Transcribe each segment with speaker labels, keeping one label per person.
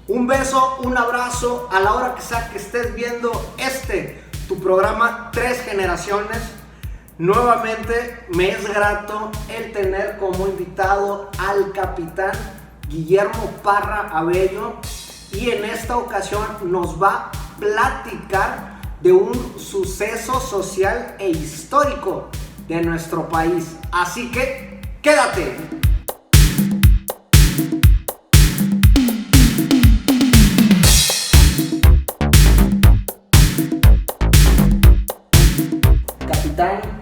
Speaker 1: Un beso, un abrazo a la hora que sea que estés viendo tu programa Tres Generaciones. Nuevamente me es grato el tener como invitado al capitán Guillermo Parra Abello, y en esta ocasión nos va a platicar de un suceso social e histórico de nuestro país. Así que quédate.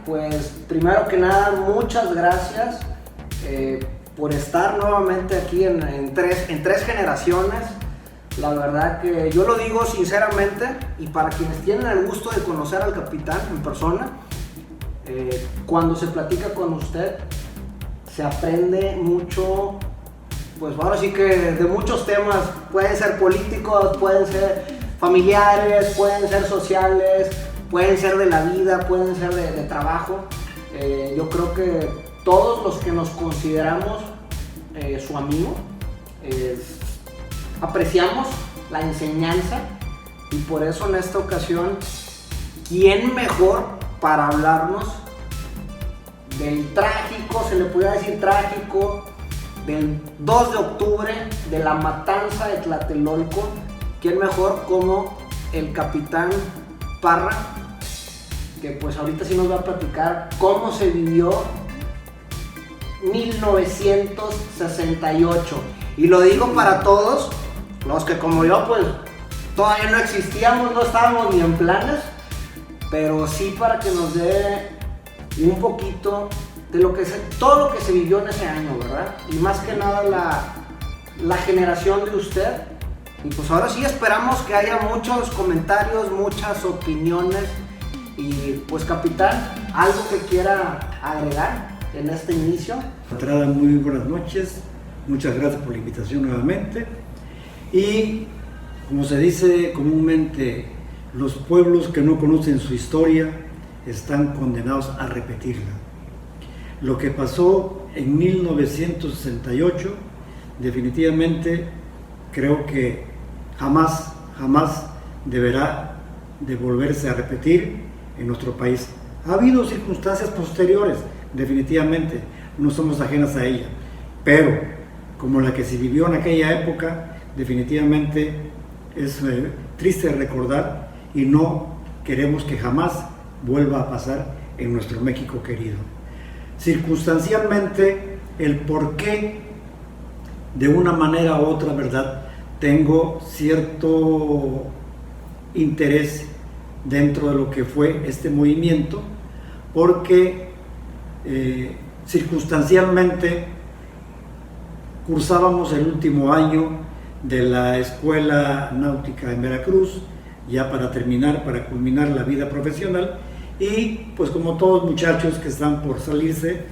Speaker 1: Pues primero que nada, muchas gracias por estar nuevamente aquí en tres generaciones. La verdad que yo lo digo sinceramente, y para quienes tienen el gusto de conocer al capitán en persona, cuando se platica con usted se aprende mucho, pues ahora sí que de muchos temas. Pueden ser políticos, pueden ser familiares, pueden ser sociales, pueden ser de la vida, pueden ser de trabajo. Yo creo que todos los que nos consideramos su amigo, apreciamos la enseñanza, y por eso en esta ocasión, ¿quién mejor para hablarnos del trágico, se le podría decir trágico, del 2 de octubre, de la matanza de Tlatelolco? ¿Quién mejor como el capitán Parra, que pues ahorita sí nos va a platicar cómo se vivió 1968? Y lo digo para todos los que, como yo, pues todavía no existíamos, no estábamos ni en planes, pero sí para que nos dé un poquito de todo lo que se vivió en ese año, ¿verdad? Y más que nada la generación de usted. Y pues ahora sí esperamos que haya muchos comentarios, muchas opiniones. Y pues capitán, ¿algo que quiera agregar en este inicio?
Speaker 2: Entrada, muy buenas noches, muchas gracias por la invitación nuevamente. Y como se dice comúnmente, los pueblos que no conocen su historia están condenados a repetirla. Lo que pasó en 1968 definitivamente creo que jamás deberá de volverse a repetir en nuestro país. Ha habido circunstancias posteriores, definitivamente, no somos ajenas a ella, pero como la que se vivió en aquella época, definitivamente es triste recordar, y no queremos que jamás vuelva a pasar en nuestro México querido. Circunstancialmente, el porqué, de una manera u otra, ¿verdad?, tengo cierto interés dentro de lo que fue este movimiento, porque circunstancialmente cursábamos el último año de la Escuela Náutica en Veracruz, ya para culminar la vida profesional, y pues como todos muchachos que están por salirse,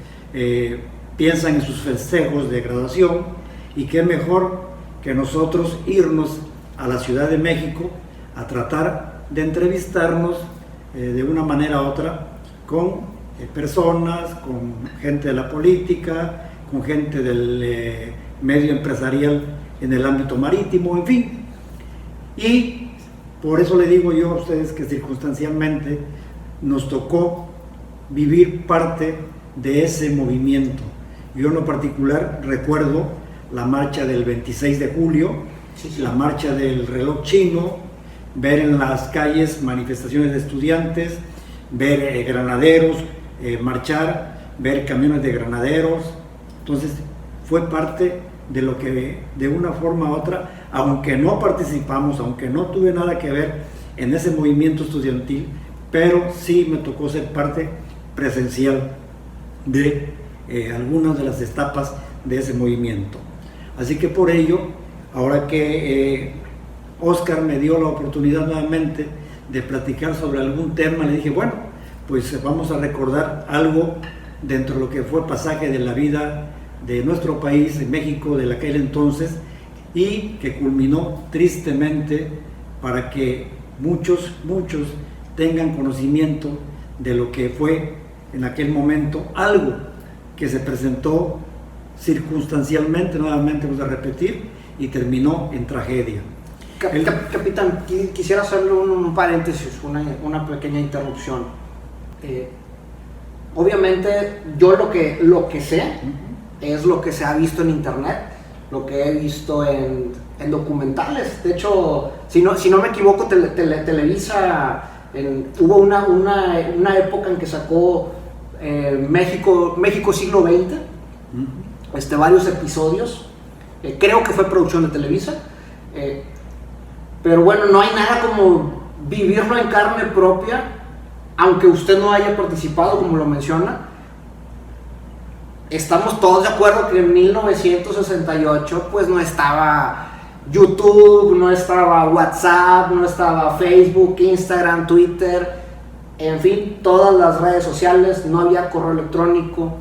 Speaker 2: piensan en sus festejos de graduación, y qué mejor que nosotros irnos a la Ciudad de México a tratar de entrevistarnos de una manera u otra con personas, con gente de la política, con gente del medio empresarial en el ámbito marítimo, en fin. Y por eso le digo yo a ustedes que circunstancialmente nos tocó vivir parte de ese movimiento. Yo en lo particular recuerdo la marcha del 26 de julio, sí. La marcha del reloj chino, ver en las calles manifestaciones de estudiantes, ver granaderos marchar, ver camiones de granaderos. Entonces fue parte de lo que de una forma u otra, aunque no participamos, aunque no tuve nada que ver en ese movimiento estudiantil, pero sí me tocó ser parte presencial de algunas de las etapas de ese movimiento. Así que por ello, ahora que Oscar me dio la oportunidad nuevamente de platicar sobre algún tema, le dije, bueno, pues vamos a recordar algo dentro de lo que fue pasaje de la vida de nuestro país, de México, de aquel entonces, y que culminó tristemente para que muchos tengan conocimiento de lo que fue en aquel momento algo que se presentó circunstancialmente, nuevamente vamos a repetir, y terminó en tragedia.
Speaker 1: Capitán, quisiera hacerle un paréntesis, una pequeña interrupción. Obviamente yo lo que sé es lo que se ha visto en internet, lo que he visto en documentales. De hecho, si no me equivoco, Televisa hubo una época en que sacó México siglo XX, varios episodios. Creo que fue producción de Televisa. Pero bueno, no hay nada como vivirlo en carne propia, aunque usted no haya participado, como lo menciona. Estamos todos de acuerdo que en 1968 pues no estaba YouTube, no estaba WhatsApp, no estaba Facebook, Instagram, Twitter, en fin, todas las redes sociales, no había correo electrónico.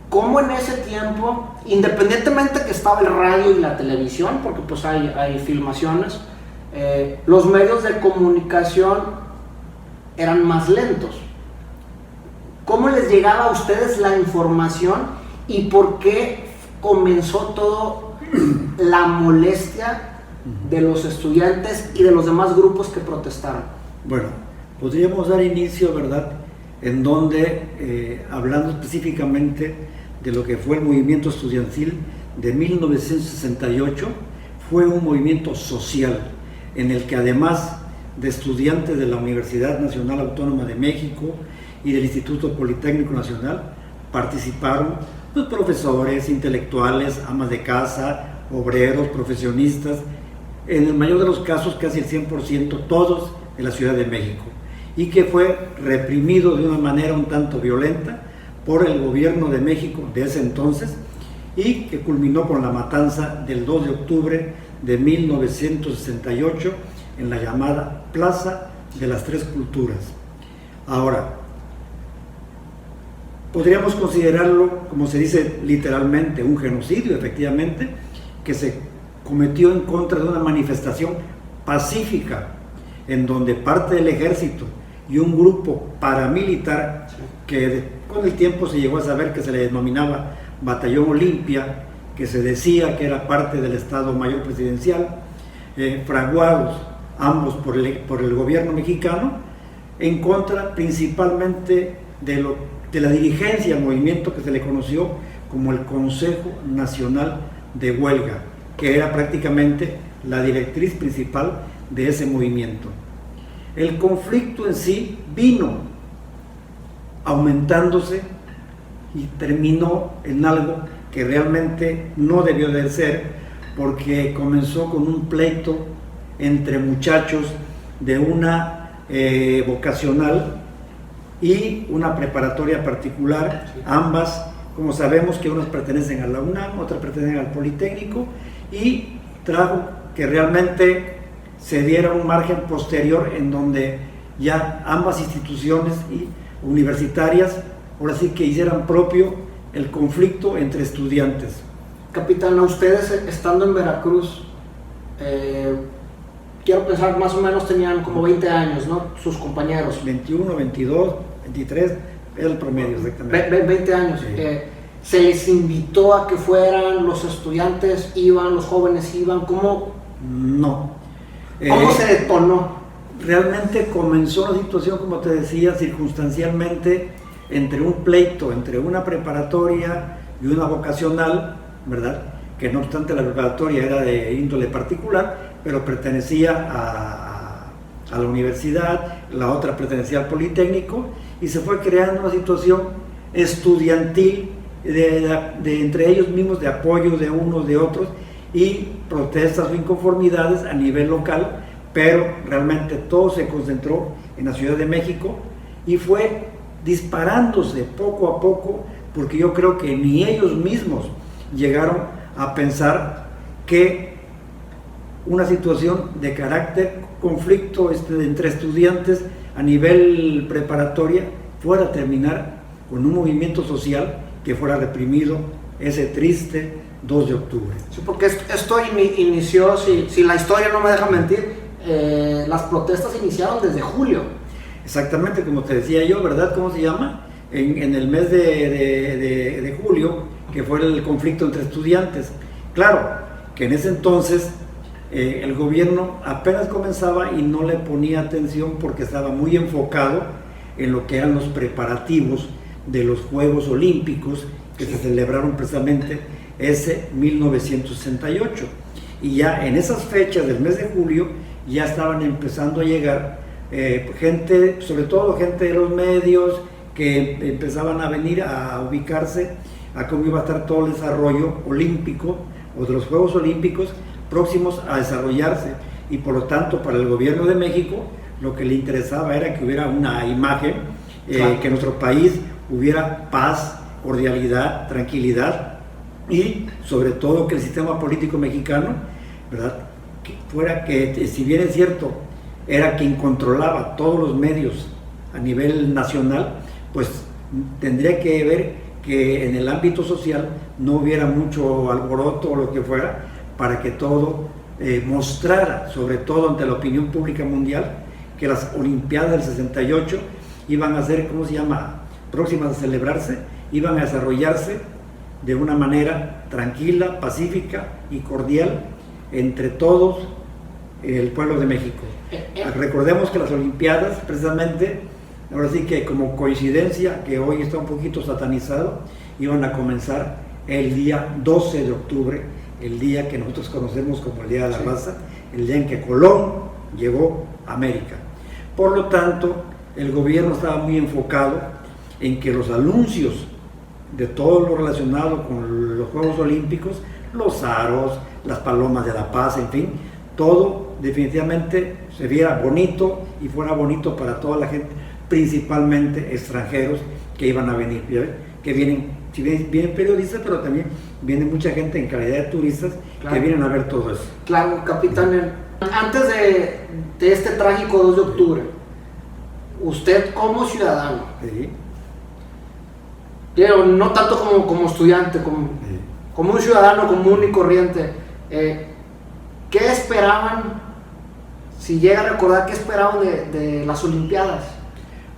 Speaker 1: ¿Cómo en ese tiempo, independientemente que estaba el radio y la televisión, porque pues hay filmaciones, los medios de comunicación eran más lentos? ¿Cómo les llegaba a ustedes la información y por qué comenzó todo la molestia de los estudiantes y de los demás grupos que protestaron?
Speaker 2: Bueno, podríamos dar inicio, ¿verdad?, en donde, hablando específicamente de lo que fue el movimiento estudiantil de 1968, fue un movimiento social en el que, además de estudiantes de la Universidad Nacional Autónoma de México y del Instituto Politécnico Nacional, participaron pues, profesores, intelectuales, amas de casa, obreros, profesionistas, en el mayor de los casos casi el 100%, todos de la Ciudad de México, y que fue reprimido de una manera un tanto violenta por el gobierno de México de ese entonces, y que culminó con la matanza del 2 de octubre de 1968 en la llamada Plaza de las Tres Culturas. Ahora, podríamos considerarlo, como se dice literalmente, un genocidio, efectivamente, que se cometió en contra de una manifestación pacífica, en donde parte del ejército y un grupo paramilitar, que con el tiempo se llegó a saber que se le denominaba Batallón Olimpia, que se decía que era parte del Estado Mayor Presidencial, fraguados ambos por el gobierno mexicano, en contra principalmente de la dirigencia del movimiento que se le conoció como el Consejo Nacional de Huelga, que era prácticamente la directriz principal de ese movimiento. El conflicto en sí vino aumentándose y terminó en algo que realmente no debió de ser, porque comenzó con un pleito entre muchachos de una vocacional y una preparatoria particular, ambas, como sabemos que unas pertenecen a la UNAM, otras pertenecen al Politécnico, y trajo que realmente se diera un margen posterior en donde ya ambas instituciones universitarias ahora sí que hicieran propio el conflicto entre estudiantes.
Speaker 1: Capitán, a ustedes estando en Veracruz, quiero pensar más o menos tenían como 20 años, ¿no? Sus compañeros.
Speaker 2: 21, 22, 23, era el promedio exactamente.
Speaker 1: 20 años.
Speaker 2: Sí.
Speaker 1: ¿Se les invitó a que fueran, los estudiantes iban, los jóvenes iban? ¿Cómo?
Speaker 2: No.
Speaker 1: ¿Cómo se detonó?
Speaker 2: Realmente comenzó la situación, como te decía, circunstancialmente, entre un pleito, entre una preparatoria y una vocacional, ¿verdad? Que no obstante la preparatoria era de índole particular, pero pertenecía a la universidad, la otra pertenecía al Politécnico, y se fue creando una situación estudiantil de entre ellos mismos, de apoyo de unos de otros, y protestas o inconformidades a nivel local, pero realmente todo se concentró en la Ciudad de México y fue disparándose poco a poco, porque yo creo que ni ellos mismos llegaron a pensar que una situación de carácter, conflicto entre estudiantes a nivel preparatoria fuera a terminar con un movimiento social que fuera reprimido ese triste 2 de octubre.
Speaker 1: Sí, porque esto inició, si la historia no me deja mentir, las protestas iniciaron desde julio.
Speaker 2: Exactamente, como te decía yo, ¿verdad? ¿Cómo se llama? En el mes de julio, que fue el conflicto entre estudiantes. Claro, que en ese entonces el gobierno apenas comenzaba y no le ponía atención porque estaba muy enfocado en lo que eran los preparativos de los Juegos Olímpicos que se celebraron precisamente ese 1968. Y ya en esas fechas del mes de julio ya estaban empezando a llegar gente, sobre todo gente de los medios, que empezaban a venir a ubicarse a cómo iba a estar todo el desarrollo olímpico o de los Juegos Olímpicos próximos a desarrollarse, y por lo tanto para el gobierno de México lo que le interesaba era que hubiera una imagen, claro, que en nuestro país hubiera paz, cordialidad, tranquilidad, y sobre todo que el sistema político mexicano, ¿verdad?, que fuera, que si bien es cierto, era quien controlaba todos los medios a nivel nacional, pues tendría que ver que en el ámbito social no hubiera mucho alboroto o lo que fuera, para que todo mostrara, sobre todo ante la opinión pública mundial, que las Olimpiadas del 68 iban a ser, ¿cómo se llama?, próximas a celebrarse, iban a desarrollarse de una manera tranquila, pacífica y cordial entre todos el pueblo de México. Recordemos que las Olimpiadas, precisamente, ahora sí que como coincidencia, que hoy está un poquito satanizado, iban a comenzar el día 12 de octubre, el día que nosotros conocemos como el Día de la Raza, el día en que Colón llegó a América. Por lo tanto, el gobierno estaba muy enfocado en que los anuncios de todo lo relacionado con los Juegos Olímpicos, los aros, las palomas de la paz, en fin, todo definitivamente se viera bonito y fuera bonito para toda la gente, principalmente extranjeros que iban a venir, que vienen, si bien vienen periodistas, pero también viene mucha gente en calidad de turistas, claro, que vienen a ver todo eso.
Speaker 1: Claro, capitán, antes de este trágico 2 de octubre, usted como ciudadano,
Speaker 2: sí,
Speaker 1: pero no tanto como estudiante, como un ciudadano común y corriente, ¿qué esperaban? Si llega a recordar, ¿qué esperaban de las Olimpiadas?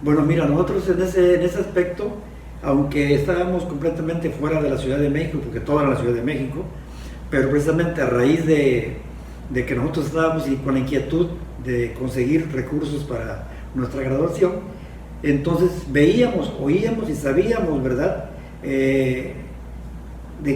Speaker 2: Bueno, mira, nosotros en ese aspecto, aunque estábamos completamente fuera de la Ciudad de México, porque todo era la Ciudad de México, pero precisamente a raíz de que nosotros estábamos con la inquietud de conseguir recursos para nuestra graduación, entonces veíamos, oíamos y sabíamos, ¿verdad?, de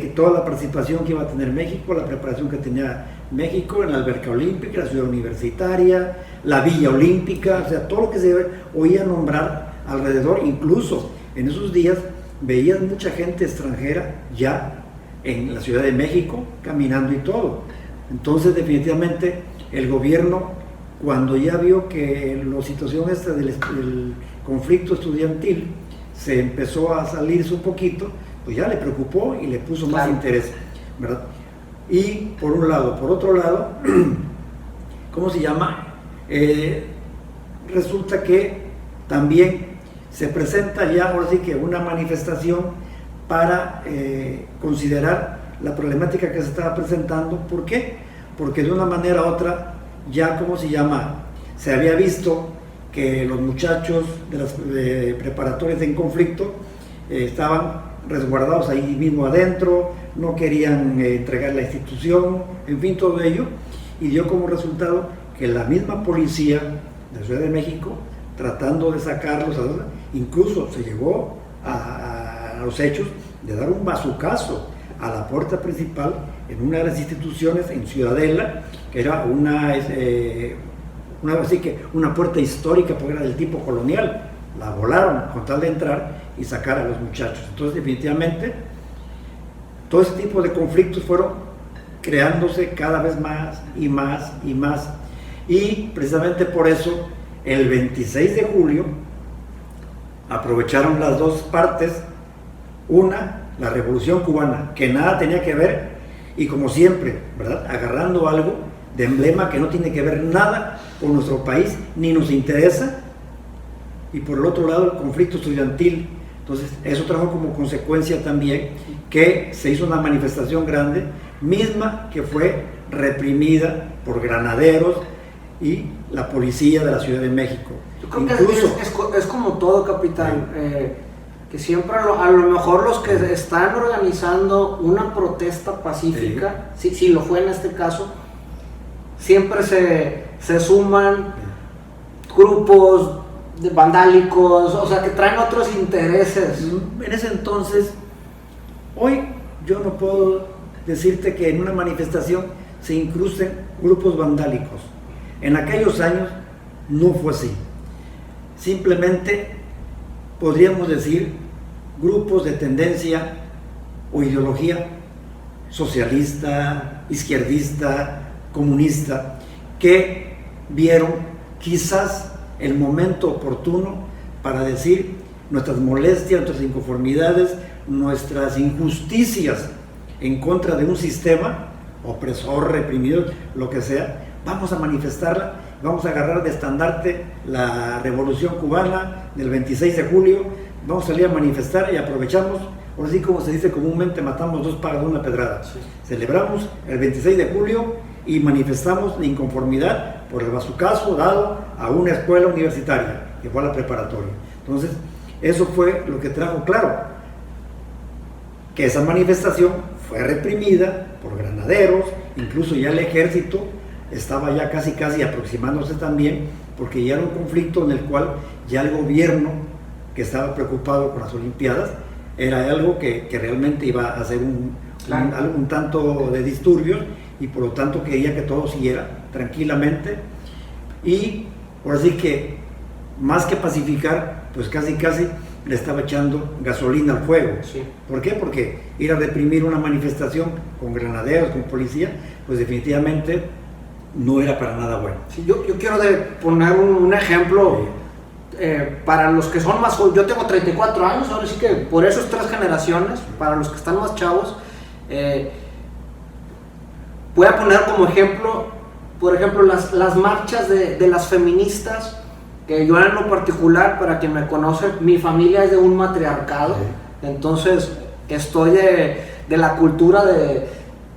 Speaker 2: que toda la participación que iba a tener México, la preparación que tenía México en la alberca olímpica, la ciudad universitaria, la villa olímpica, o sea, todo lo que se oía nombrar alrededor. Incluso en esos días veías mucha gente extranjera ya en la Ciudad de México caminando y todo. Entonces definitivamente el gobierno, cuando ya vio que la situación esta del conflicto estudiantil se empezó a salirse un poquito, pues ya le preocupó y le puso más interés, ¿verdad? Y por un lado, por otro lado, ¿cómo se llama? Resulta que también se presenta ya, ahora sí que una manifestación para considerar la problemática que se estaba presentando. ¿Por qué? Porque de una manera u otra ya, ¿cómo se llama?, se había visto que los muchachos de las preparatorias en conflicto estaban resguardados ahí mismo adentro, no querían entregar la institución, en fin, todo ello, y dio como resultado que la misma policía de la Ciudad de México, tratando de sacarlos, incluso se llegó a los hechos de dar un bazucazo a la puerta principal en una de las instituciones en Ciudadela, que era así que una puerta histórica porque era del tipo colonial. La volaron con tal de entrar y sacar a los muchachos. Entonces definitivamente todo ese tipo de conflictos fueron creándose cada vez más y más y más, y precisamente por eso el 26 de julio aprovecharon las dos partes, una, la Revolución Cubana, que nada tenía que ver, y como siempre, ¿verdad?, agarrando algo de emblema que no tiene que ver nada con nuestro país, ni nos interesa, y por el otro lado el conflicto estudiantil. Entonces eso trajo como consecuencia también que se hizo una manifestación grande, misma que fue reprimida por granaderos y la policía de la Ciudad de México.
Speaker 1: Yo creo que es como todo, capitán. que siempre a lo mejor los que están organizando una protesta pacífica, si lo fue en este caso, siempre se suman grupos vandálicos, o sea, que traen otros intereses.
Speaker 2: En ese entonces, hoy yo no puedo decirte que en una manifestación se incrusten grupos vandálicos. En aquellos años no fue así. Simplemente podríamos decir grupos de tendencia o ideología socialista, izquierdista, comunista, que vieron quizás el momento oportuno para decir nuestras molestias, nuestras inconformidades, nuestras injusticias en contra de un sistema opresor, reprimido, lo que sea. Vamos a manifestarla, vamos a agarrar de estandarte la Revolución Cubana del 26 de julio, vamos a salir a manifestar y aprovechamos, o así como se dice comúnmente, matamos dos pájaros de una pedrada. Sí. Celebramos el 26 de julio y manifestamos la inconformidad por el bazucazo dado a una escuela universitaria, que fue a la preparatoria. Entonces, eso fue lo que trajo claro, que esa manifestación fue reprimida por granaderos, incluso ya el ejército estaba ya casi aproximándose también, porque ya era un conflicto en el cual ya el gobierno, que estaba preocupado con las Olimpiadas, era algo que realmente iba a hacer un tanto de disturbios, y por lo tanto quería que todo siguiera tranquilamente, y por así que más que pacificar, pues casi le estaba echando gasolina al fuego.
Speaker 1: Sí.
Speaker 2: ¿Por qué? Porque ir a reprimir una manifestación con granaderos, con policía, pues definitivamente no era para nada bueno.
Speaker 1: Sí, yo quiero poner un ejemplo para los que son más jóvenes. Yo tengo 34 años, ahora sí que por eso es 3 generaciones, para los que están más chavos. Voy a poner como ejemplo, por ejemplo, las marchas de las feministas, que yo en lo particular, para quien me conoce, mi familia es de un matriarcado, entonces estoy de la cultura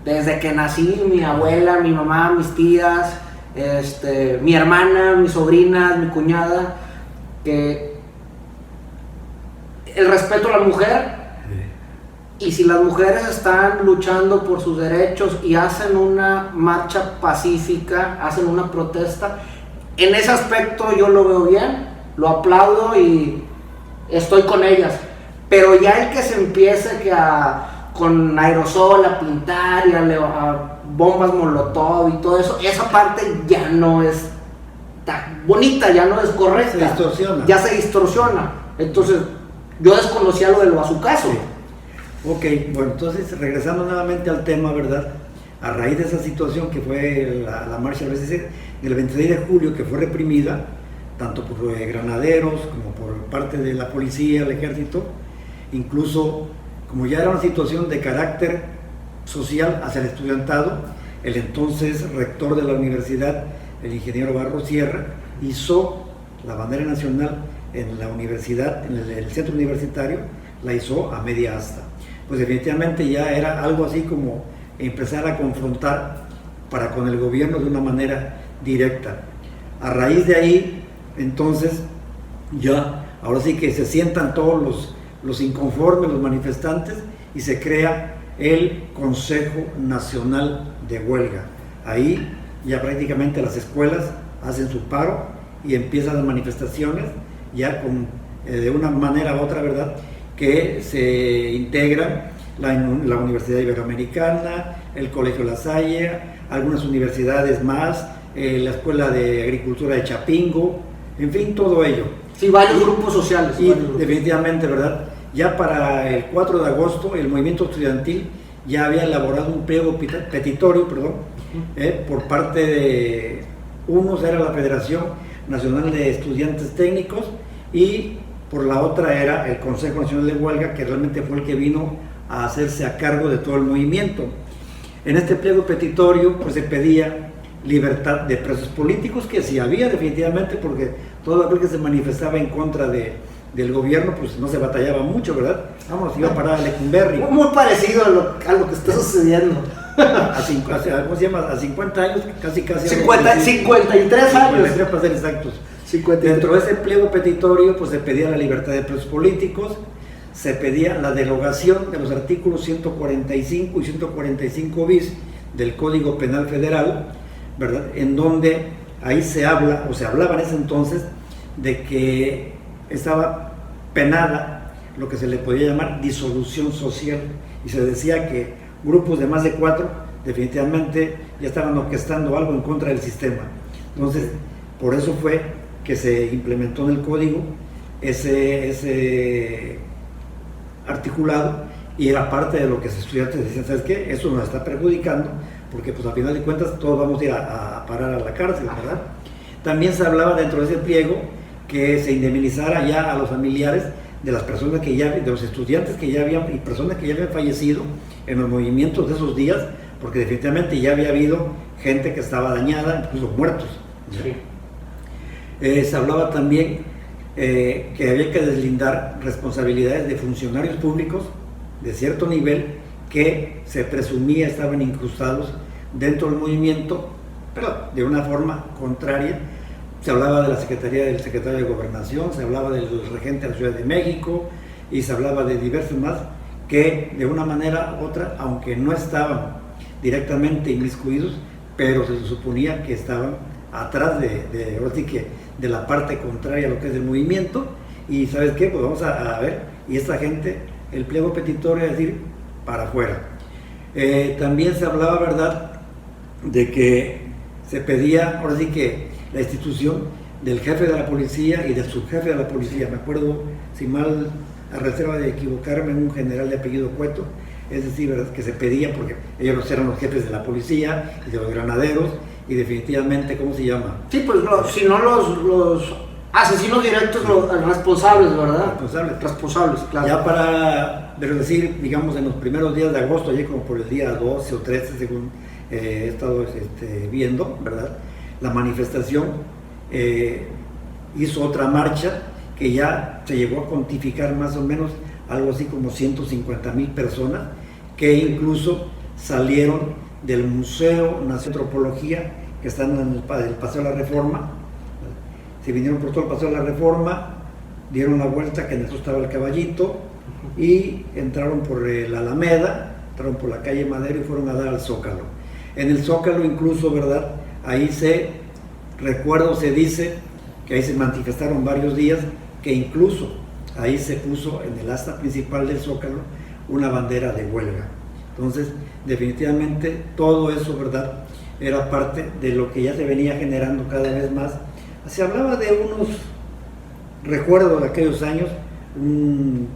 Speaker 1: desde que nací, mi abuela, mi mamá, mis tías, mi hermana, mis sobrinas, mi cuñada, que el respeto a la mujer. Y si las mujeres están luchando por sus derechos y hacen una marcha pacífica, hacen una protesta, en ese aspecto yo lo veo bien, lo aplaudo y estoy con ellas. Pero ya el que se empiece con aerosol a pintar y a bombas molotov y todo eso, esa parte ya no es tan bonita, ya no es correcta.
Speaker 2: Se distorsiona.
Speaker 1: Ya se distorsiona. Entonces, yo desconocía lo del bazucazo.
Speaker 2: Sí. Ok, bueno, entonces regresando nuevamente al tema, ¿verdad? A raíz de esa situación que fue la marcha del 26 de julio, que fue reprimida, tanto por granaderos como por parte de la policía, el ejército, incluso como ya era una situación de carácter social hacia el estudiantado, el entonces rector de la universidad, el ingeniero Barros Sierra, hizo la bandera nacional en la universidad, en el centro universitario, la hizo a media asta. Pues definitivamente ya era algo así como empezar a confrontar para con el gobierno de una manera directa. A raíz de ahí, entonces, ya, ahora sí que se sientan todos los inconformes, los manifestantes, y se crea el Consejo Nacional de Huelga. Ahí ya prácticamente las escuelas hacen su paro y empiezan las manifestaciones, ya de una manera u otra, ¿verdad?, que se integran la Universidad Iberoamericana, el Colegio La Salle, algunas universidades más, la Escuela de Agricultura de Chapingo, en fin, todo ello.
Speaker 1: Sí, varios grupos sociales.
Speaker 2: Y definitivamente, ¿verdad?, ya para el 4 de agosto el movimiento estudiantil ya había elaborado un pliego petitorio, por parte de unos era la Federación Nacional de Estudiantes Técnicos y por la otra era el Consejo Nacional de Huelga, que realmente fue el que vino a hacerse a cargo de todo el movimiento. En este pliego petitorio pues se pedía libertad de presos políticos, que sí había definitivamente, porque todo aquel que se manifestaba en contra del gobierno pues no se batallaba mucho, ¿verdad? Vamos, iba a parar a Lecumberri.
Speaker 1: Muy parecido a lo que está sucediendo.
Speaker 2: ¿Cómo se llama? A 50 años, casi
Speaker 1: 53 años.
Speaker 2: Para ser exactos.
Speaker 1: 53.
Speaker 2: Dentro de ese pliego petitorio pues se pedía la libertad de presos políticos, se pedía la derogación de los artículos 145 y 145 bis del Código Penal Federal, ¿verdad? En donde ahí se habla, o se hablaba en ese entonces, de que estaba penada lo que se le podía llamar disolución social, y se decía que grupos de más de 4 definitivamente ya estaban orquestando algo en contra del sistema. Entonces, por eso fue que se implementó en el código ese articulado, y era parte de lo que los estudiantes decían: ¿sabes qué? Eso nos está perjudicando, porque pues al final de cuentas todos vamos a ir a parar a la cárcel, ¿verdad? También se hablaba dentro de ese pliego que se indemnizara ya a los familiares de las personas que ya, de los estudiantes que ya habían, y personas que ya habían fallecido en los movimientos de esos días, porque definitivamente ya había habido gente que estaba dañada, incluso muertos. Sí. Se hablaba también que había que deslindar responsabilidades de funcionarios públicos de cierto nivel que se presumía estaban incrustados dentro del movimiento, pero de una forma contraria. Se hablaba de la Secretaría del Secretario de Gobernación, se hablaba del regente de la Ciudad de México, y se hablaba de diversos más que de una manera u otra, aunque no estaban directamente inmiscuidos, pero se suponía que estaban atrás de la parte contraria a lo que es el movimiento. Y ¿sabes qué? Pues vamos a ver, y esta gente, el pliego petitorio, es decir, para afuera. También se hablaba, ¿verdad?, de que se pedía, ahora sí que la institución del jefe de la policía y del subjefe de la policía. Me acuerdo, si mal, a reserva de equivocarme, un general de apellido Cueto, es decir, ¿verdad?, que se pedía, porque ellos eran los jefes de la policía y de los granaderos, y definitivamente, ¿cómo se llama?
Speaker 1: Sí, pues si no los asesinos directos, los responsables, ¿verdad? Responsables, claro.
Speaker 2: Ya para decir, digamos, en los primeros días de agosto, allí como por el día 12 o 13, según he estado viendo, ¿verdad?, la manifestación hizo otra marcha que ya se llegó a cuantificar más o menos algo así como 150,000 personas, que incluso salieron del Museo Nacional de Antropología, que están en el Paseo de la Reforma. Se vinieron por todo el Paseo de la Reforma, dieron la vuelta, que en eso estaba el Caballito, y entraron por la Alameda, entraron por la calle Madero y fueron a dar al Zócalo. En el Zócalo incluso, ¿verdad?, ahí se dice que ahí se manifestaron varios días, que incluso ahí se puso en el asta principal del Zócalo una bandera de huelga. Entonces, definitivamente todo eso, ¿verdad?, era parte de lo que ya se venía generando cada vez más. Se hablaba de unos recuerdos de aquellos años, un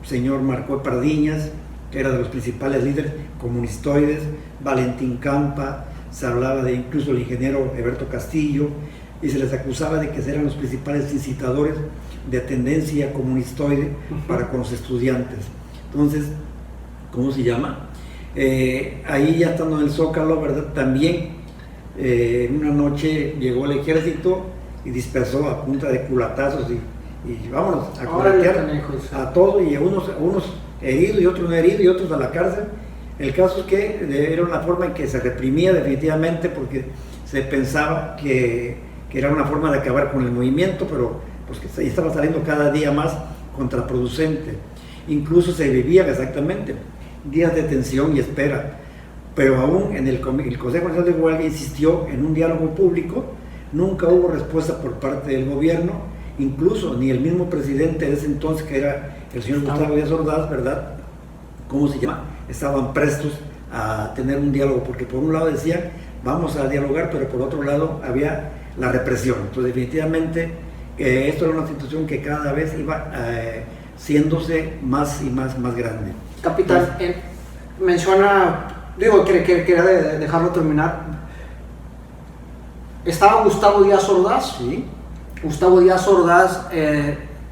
Speaker 2: señor Marcó Pardiñas, que era de los principales líderes comunistoides, Valentín Campa, se hablaba de incluso el ingeniero Eberto Castillo, y se les acusaba de que eran los principales incitadores de tendencia comunistoide para con los estudiantes. Entonces, ¿cómo se llama? Ahí ya estando en el Zócalo, ¿verdad?, también una noche llegó el ejército y dispersó a punta de culatazos y vámonos a colatear a todos, y a unos heridos y otros no heridos y otros a la cárcel. El caso es que era una forma en que se reprimía definitivamente, porque se pensaba que era una forma de acabar con el movimiento, pero pues que estaba saliendo cada día más contraproducente. Incluso se vivían exactamente días de tensión y espera, pero aún en el Consejo Nacional de Huelga insistió en un diálogo público. Nunca hubo respuesta por parte del gobierno, incluso ni el mismo presidente de ese entonces, que era el señor Gustavo Díaz Ordaz, ¿verdad?, ¿cómo se llama?, estaban prestos a tener un diálogo, porque por un lado decían vamos a dialogar, pero por otro lado había la represión. Entonces definitivamente esto era una situación que cada vez iba siéndose más y más grande.
Speaker 1: Capitán, menciona, quería dejarlo terminar. Estaba Gustavo Díaz Ordaz.
Speaker 2: Sí.
Speaker 1: Gustavo Díaz Ordaz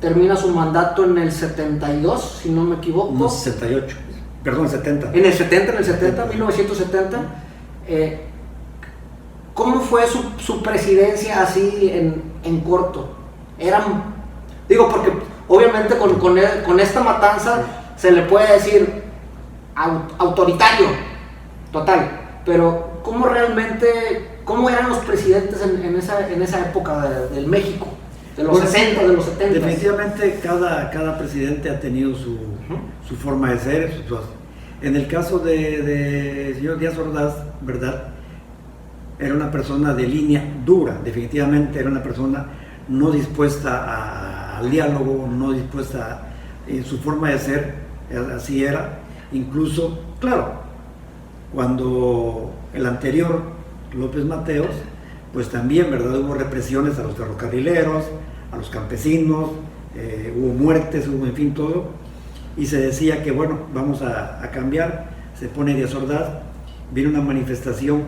Speaker 1: termina su mandato en el 72, si no me equivoco.
Speaker 2: No, 68. Perdón, 70.
Speaker 1: En el 70, 1970. ¿Cómo fue su presidencia así en corto? Porque obviamente con esta matanza se le puede decir autoritario, total, pero ¿cómo eran los presidentes en esa época del México? De los 60, de los 70.
Speaker 2: Definitivamente cada presidente ha tenido su forma de ser. En el caso del señor Díaz Ordaz, ¿verdad? Era una persona de línea dura, definitivamente era una persona no dispuesta al diálogo, no dispuesta en su forma de ser, así era. Incluso, claro, cuando el anterior, López Mateos, pues también, ¿verdad? Hubo represiones a los ferrocarrileros, a los campesinos, hubo muertes, hubo en fin todo, y se decía que bueno, vamos a cambiar, se pone Díaz Ordaz, viene una manifestación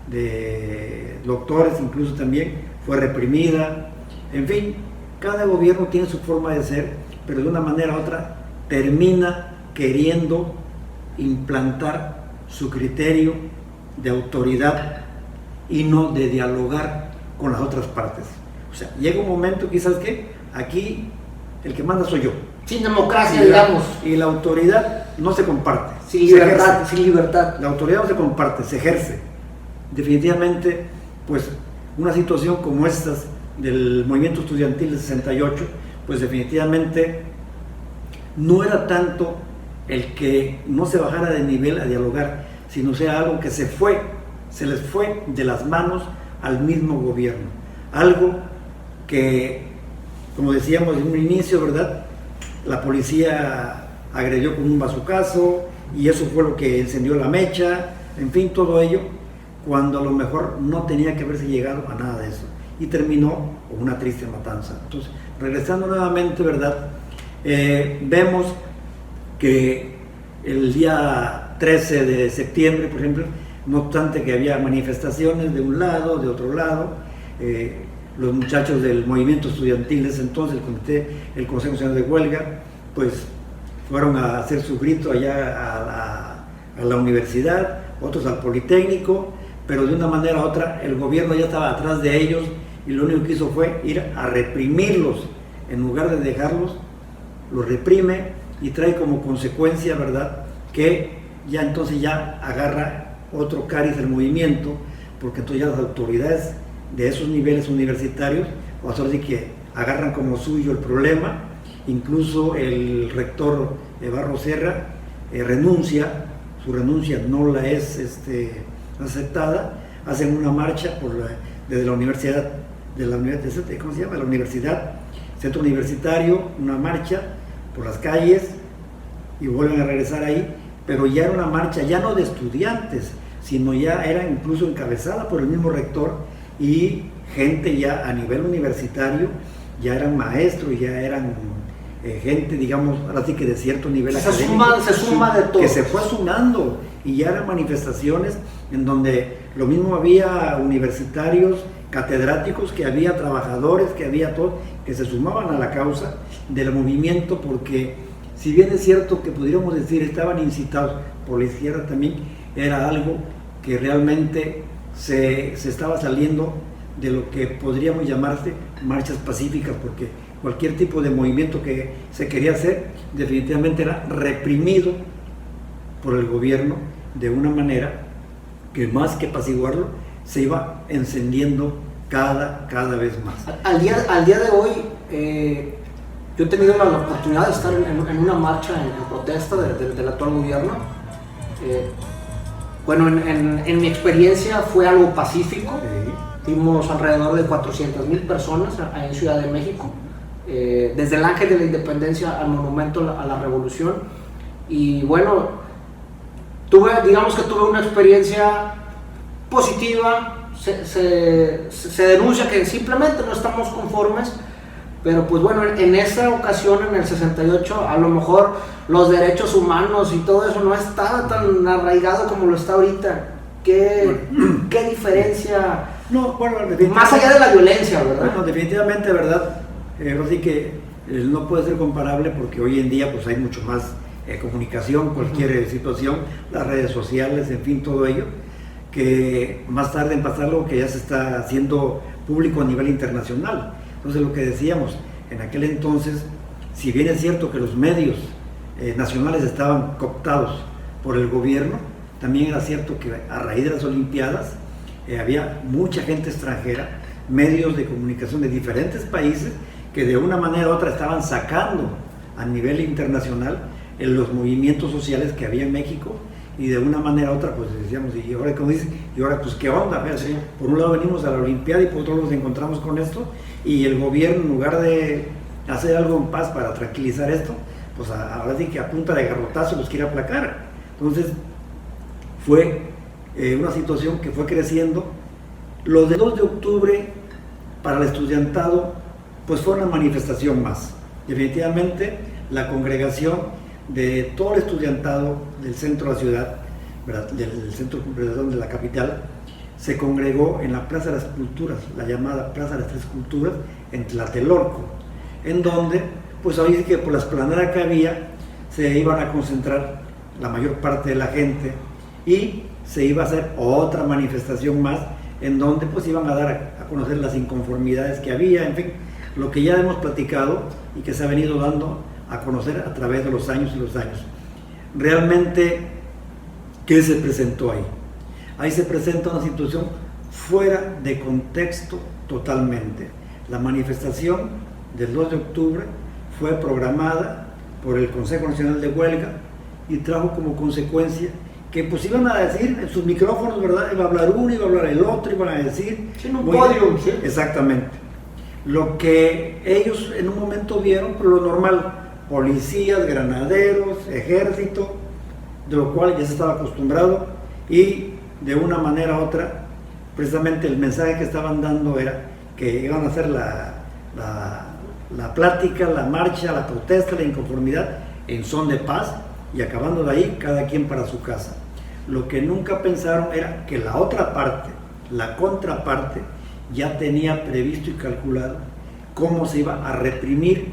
Speaker 2: de doctores, incluso también fue reprimida, en fin, cada gobierno tiene su forma de ser, pero de una manera u otra termina queriendo implantar su criterio de autoridad y no de dialogar con las otras partes. O sea, llega un momento que, ¿sabes qué? Aquí el que manda soy yo.
Speaker 1: Sin democracia, digamos.
Speaker 2: Y la autoridad no se comparte.
Speaker 1: Sin libertad, sin libertad.
Speaker 2: La autoridad no se comparte, se ejerce. Definitivamente, pues, una situación como estas del movimiento estudiantil del 68, pues definitivamente no era tanto el que no se bajara de nivel a dialogar, sino sea algo que se les fue de las manos al mismo gobierno. Algo que, como decíamos en un inicio, ¿verdad? La policía agredió con un bazucazo y eso fue lo que encendió la mecha, en fin, todo ello, cuando a lo mejor no tenía que haberse llegado a nada de eso. Y terminó con una triste matanza. Entonces, regresando nuevamente, ¿verdad? Vemos que el día 13 de septiembre, por ejemplo, no obstante que había manifestaciones de un lado, de otro lado, los muchachos del movimiento estudiantil de ese entonces, el Consejo Nacional de Huelga, pues fueron a hacer su grito allá a la universidad, otros al Politécnico, pero de una manera u otra el gobierno ya estaba atrás de ellos y lo único que hizo fue ir a reprimirlos. En lugar de dejarlos, los reprime y trae como consecuencia, ¿verdad?, que ya entonces ya agarra otro cariz del movimiento, porque entonces ya las autoridades de esos niveles universitarios, o así que agarran como suyo el problema. Incluso el rector Barros Serra renuncia, su renuncia no la es aceptada, hacen una marcha desde la universidad, ¿cómo se llama? La universidad, centro universitario, una marcha por las calles y vuelven a regresar ahí, pero ya era una marcha ya no de estudiantes, sino ya era incluso encabezada por el mismo rector y gente ya a nivel universitario, ya eran maestros, ya eran gente, digamos, ahora sí que de cierto nivel académico,
Speaker 1: se suma de todo,
Speaker 2: que se fue sumando, y ya eran manifestaciones en donde lo mismo había universitarios, catedráticos, que había trabajadores, que había todos, que se sumaban a la causa del movimiento, porque si bien es cierto que pudiéramos decir estaban incitados por la izquierda, también era algo que realmente se estaba saliendo de lo que podríamos llamarse marchas pacíficas, porque cualquier tipo de movimiento que se quería hacer definitivamente era reprimido por el gobierno de una manera que, más que apaciguarlo, se iba encendiendo cada vez más.
Speaker 1: Al día de hoy, yo he tenido la oportunidad de estar en una marcha en protesta del actual gobierno. Bueno, en mi experiencia fue algo pacífico. Vimos alrededor de 400,000 personas en Ciudad de México, desde el Ángel de la Independencia al Monumento a la Revolución. Y bueno, digamos que tuve una experiencia positiva. Se denuncia que simplemente no estamos conformes, pero pues bueno, en esa ocasión, en el 68, a lo mejor los derechos humanos y todo eso no estaba tan arraigado como lo está ahorita. ¿Qué diferencia?
Speaker 2: No, bueno,
Speaker 1: más allá de la violencia, ¿verdad?
Speaker 2: Bueno, definitivamente, ¿verdad? Así que no puede ser comparable, porque hoy en día pues hay mucho más comunicación, cualquier situación, las redes sociales, en fin, todo ello, que más tarde en pasarlo, que ya se está haciendo público a nivel internacional. Entonces, lo que decíamos, en aquel entonces, si bien es cierto que los medios nacionales estaban cooptados por el gobierno, también era cierto que a raíz de las Olimpiadas había mucha gente extranjera, medios de comunicación de diferentes países que de una manera u otra estaban sacando a nivel internacional en los movimientos sociales que había en México, y de una manera u otra pues decíamos, y ahora como dicen, y ahora pues qué onda, sí. Por un lado venimos a la Olimpiada y por otro lado nos encontramos con esto, y el gobierno, en lugar de hacer algo en paz para tranquilizar esto, pues ahora sí que a punta de garrotazo los quiere aplacar. Entonces fue una situación que fue creciendo. Lo del 2 de octubre para el estudiantado pues fue una manifestación más. Definitivamente la congregación de todo el estudiantado del centro de la ciudad, ¿verdad?, del centro de la capital, se congregó en la Plaza de las Culturas, la llamada Plaza de las Tres Culturas, en Tlatelolco, en donde, pues ahí sí que por la explanada que había, se iban a concentrar la mayor parte de la gente, y se iba a hacer otra manifestación más, en donde pues iban a dar a conocer las inconformidades que había, en fin, lo que ya hemos platicado y que se ha venido dando a conocer a través de los años y los años. Realmente, ¿qué se presentó ahí? Ahí se presenta una situación fuera de contexto totalmente. La manifestación del 2 de octubre fue programada por el Consejo Nacional de Huelga y trajo como consecuencia que pues iban a decir en sus micrófonos, ¿verdad? Iba a hablar uno, iba a hablar el otro, iban a decir...
Speaker 1: Sí, en un podio, sí.
Speaker 2: Exactamente. Lo que ellos en un momento vieron, por lo normal, policías, granaderos, ejército, de lo cual ya se estaba acostumbrado, y de una manera u otra, precisamente el mensaje que estaban dando era que iban a hacer la plática, la marcha, la protesta, la inconformidad en son de paz, y acabando de ahí, cada quien para su casa. Lo que nunca pensaron era que la otra parte, la contraparte, ya tenía previsto y calculado cómo se iba a reprimir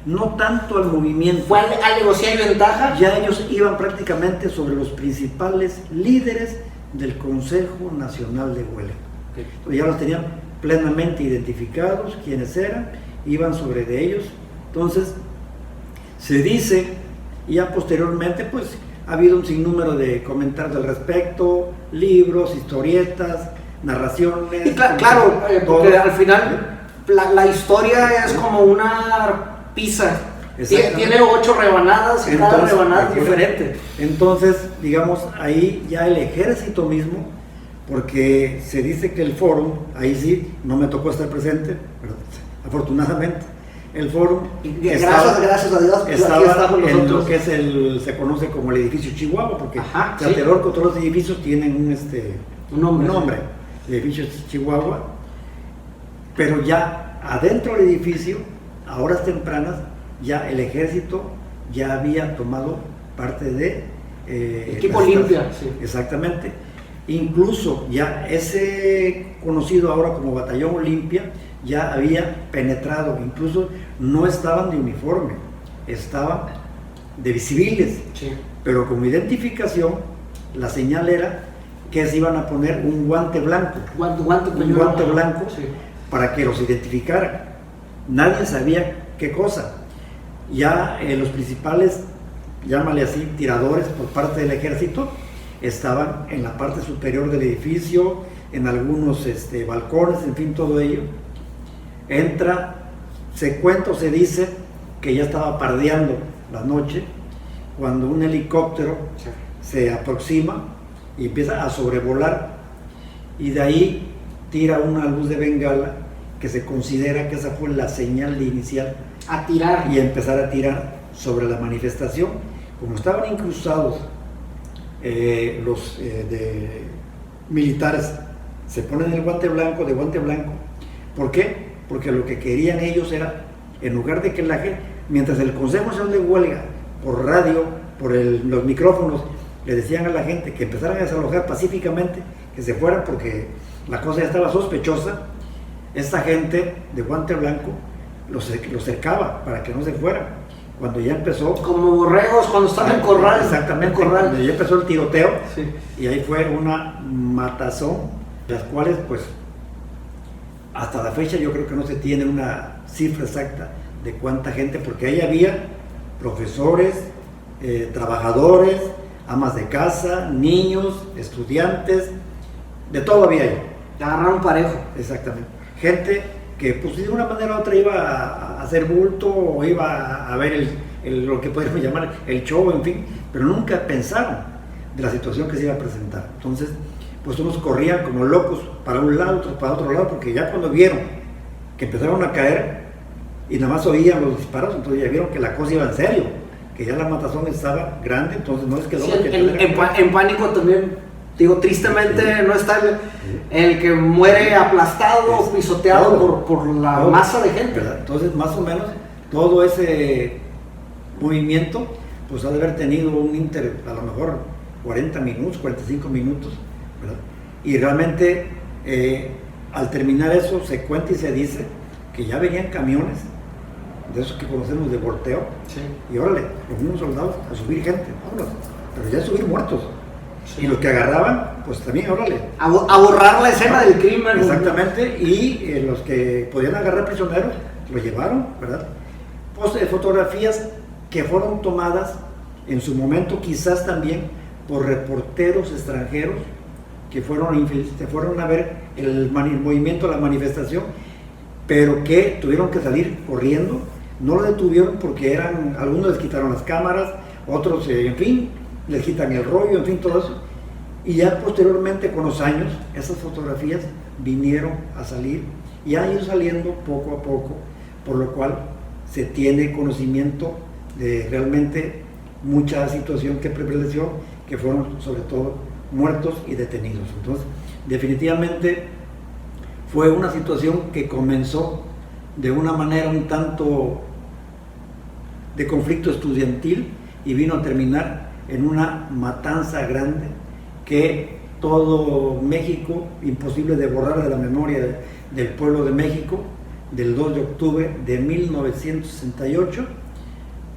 Speaker 2: no tanto al movimiento.
Speaker 1: ¿Fue al negociar ventaja?
Speaker 2: Ya ellos iban prácticamente sobre los principales líderes del Consejo Nacional de Huelga. Okay. Ya los tenían plenamente identificados, quiénes eran, iban sobre de ellos. Entonces, se dice, y ya posteriormente, pues, ha habido un sinnúmero de comentarios al respecto, libros, historietas, narraciones.
Speaker 1: Y claro, porque al final la historia es como una pizza. Tiene 8 rebanadas y cada rebanada es diferente.
Speaker 2: Entonces, digamos, ahí ya el ejército mismo, porque se dice que el fórum, ahí sí, no me tocó estar presente, pero afortunadamente, el fórum
Speaker 1: gracias a Dios,
Speaker 2: estaba en lo que se conoce como el edificio Chihuahua, porque Tlatelolco, todos los edificios tienen un nombre, el edificio Chihuahua, pero ya adentro del edificio, a horas tempranas, ya el ejército ya había tomado parte de...
Speaker 1: equipo Olimpia, sí.
Speaker 2: Exactamente. Incluso ya ese conocido ahora como Batallón Olimpia ya había penetrado, incluso no estaban de uniforme, estaban de civiles,
Speaker 1: sí.
Speaker 2: Pero como identificación, la señal era que se iban a poner un guante blanco, un guante blanco, sí, para que los identificaran. Nadie sabía qué cosa. Ya los principales, llámale así, tiradores por parte del ejército, estaban en la parte superior del edificio, en algunos balcones, en fin, todo ello. Entra, se cuenta o se dice que ya estaba pardeando la noche, cuando un helicóptero se aproxima y empieza a sobrevolar, y de ahí tira una luz de bengala que se considera que esa fue la señal de iniciar
Speaker 1: a tirar
Speaker 2: y empezar a tirar sobre la manifestación. Como estaban incrustados los militares, se ponen el guante blanco, de guante blanco. ¿Por qué? Porque lo que querían ellos era, en lugar de que la gente, mientras el Consejo Nacional de Huelga, por radio, por los micrófonos, le decían a la gente que empezaran a desalojar pacíficamente, que se fueran porque la cosa ya estaba sospechosa, esta gente de guante blanco los cercaba para que no se fueran. Cuando ya empezó...
Speaker 1: Como borregos cuando están en corral.
Speaker 2: Exactamente, cuando ya empezó el tiroteo, sí. Y ahí fue una matazón, las cuales pues hasta la fecha yo creo que no se tiene una cifra exacta de cuánta gente, porque ahí había profesores, trabajadores, amas de casa, niños, estudiantes, de todo había ahí.
Speaker 1: Agarraron parejo.
Speaker 2: Exactamente. Gente que pues de una manera u otra iba a hacer bulto o iba a ver lo que podríamos llamar el show, en fin, pero nunca pensaron de la situación que se iba a presentar. Entonces, pues unos corrían como locos para un lado, otros para otro lado, porque ya cuando vieron que empezaron a caer y nada más oían los disparos, entonces ya vieron que la cosa iba en serio, que ya la matazón estaba grande, entonces no les quedó
Speaker 1: Sí,
Speaker 2: lo que
Speaker 1: en pánico también, digo, tristemente no está el que muere aplastado, pisoteado por la masa de gente.
Speaker 2: ¿verdad? Entonces, más o menos, todo ese movimiento, pues ha de haber tenido un a lo mejor 40 minutos, 45 minutos, ¿verdad? Y realmente, al terminar eso, se cuenta y se dice que ya venían camiones, de esos que conocemos de volteo,
Speaker 1: Sí.
Speaker 2: y órale, los mismos soldados a subir gente, vámonos, pero ya a subir muertos.
Speaker 1: Sí.
Speaker 2: Y los que agarraban, pues también, órale.
Speaker 1: A borrar la escena del crimen.
Speaker 2: Exactamente, y los que podían agarrar prisioneros, lo llevaron, ¿verdad? Pues fotografías que fueron tomadas en su momento quizás también por reporteros extranjeros que fueron a ver el movimiento, la manifestación, pero que tuvieron que salir corriendo. No lo detuvieron porque algunos les quitaron las cámaras, otros, en fin, les quitan el rollo, en fin, todo eso. Y ya posteriormente, con los años, esas fotografías vinieron a salir y han ido saliendo poco a poco, por lo cual se tiene conocimiento de realmente mucha situación que prevaleció, que fueron sobre todo muertos y detenidos. Entonces, definitivamente fue una situación que comenzó de una manera un tanto de conflicto estudiantil y vino a terminar en una matanza grande que todo México, imposible de borrar de la memoria del pueblo de México, del 2 de octubre de 1968,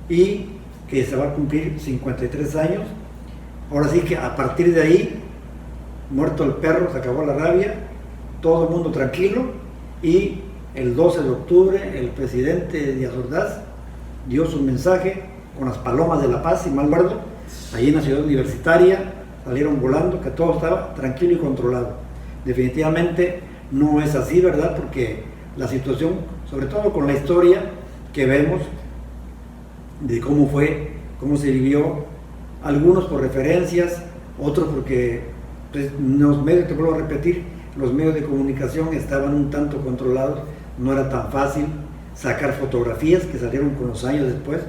Speaker 2: y que se va a cumplir 53 años. Ahora sí que a partir de ahí, muerto el perro, se acabó la rabia, todo el mundo tranquilo, y el 12 de octubre el presidente Díaz Ordaz dio su mensaje con las palomas de la paz, si mal recuerdo, allí en la ciudad universitaria, salieron volando, que todo estaba tranquilo y controlado. Definitivamente no es así, ¿verdad? Porque la situación, sobre todo con la historia que vemos de cómo fue, cómo se vivió, algunos por referencias, otros porque pues, los medios, te vuelvo a repetir, los medios de comunicación estaban un tanto controlados, no era tan fácil sacar fotografías que salieron con los años después.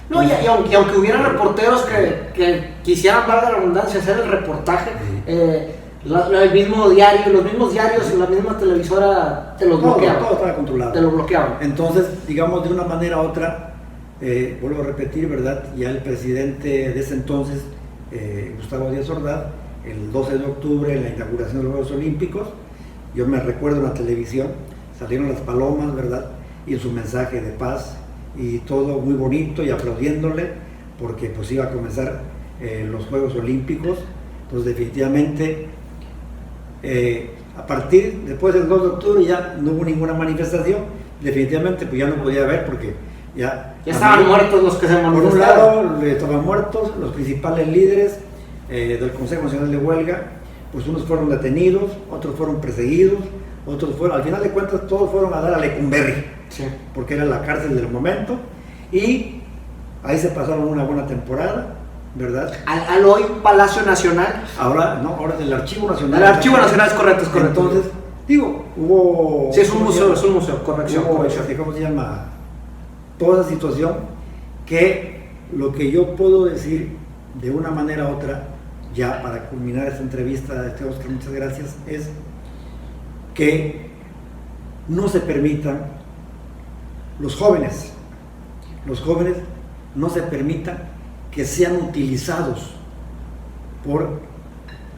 Speaker 1: No, y aunque hubieran reporteros que quisieran, valga la redundancia, hacer el reportaje, el mismo diario, los mismos diarios y la misma televisora te los bloqueaban.
Speaker 2: Todo estaba controlado.
Speaker 1: Te lo bloqueaban.
Speaker 2: Entonces, digamos, de una manera u otra, vuelvo a repetir, ¿verdad? Ya el presidente de ese entonces, Gustavo Díaz Ordaz, el 12 de octubre, en la inauguración de los Juegos Olímpicos, yo me recuerdo en la televisión, salieron las palomas, ¿verdad? Y en su mensaje de paz, y todo muy bonito y aplaudiéndole, porque pues iba a comenzar los Juegos Olímpicos. Entonces definitivamente, a partir, después del 2 de octubre ya no hubo ninguna manifestación, definitivamente pues ya no podía haber porque ya
Speaker 1: estaban muertos los que se manifestaron.
Speaker 2: Por un lado estaban muertos los principales líderes del Consejo Nacional de Huelga, pues unos fueron detenidos, otros fueron perseguidos, otros fueron, al final de cuentas todos fueron a dar a Lecumberri,
Speaker 1: sí,
Speaker 2: porque era la cárcel del momento, y ahí se pasaron una buena temporada, ¿verdad?
Speaker 1: Al hoy Palacio Nacional.
Speaker 2: Ahora, no, ahora del Archivo Nacional.
Speaker 1: El Archivo Nacional es correcto, es correcto.
Speaker 2: Entonces, digo, hubo...
Speaker 1: Sí, es un museo, corrección.
Speaker 2: ¿Cómo se llama? Toda esa situación que lo que yo puedo decir de una manera u otra, ya para culminar esta entrevista, Oscar, muchas gracias, es que no se permitan los jóvenes no se permitan que sean utilizados por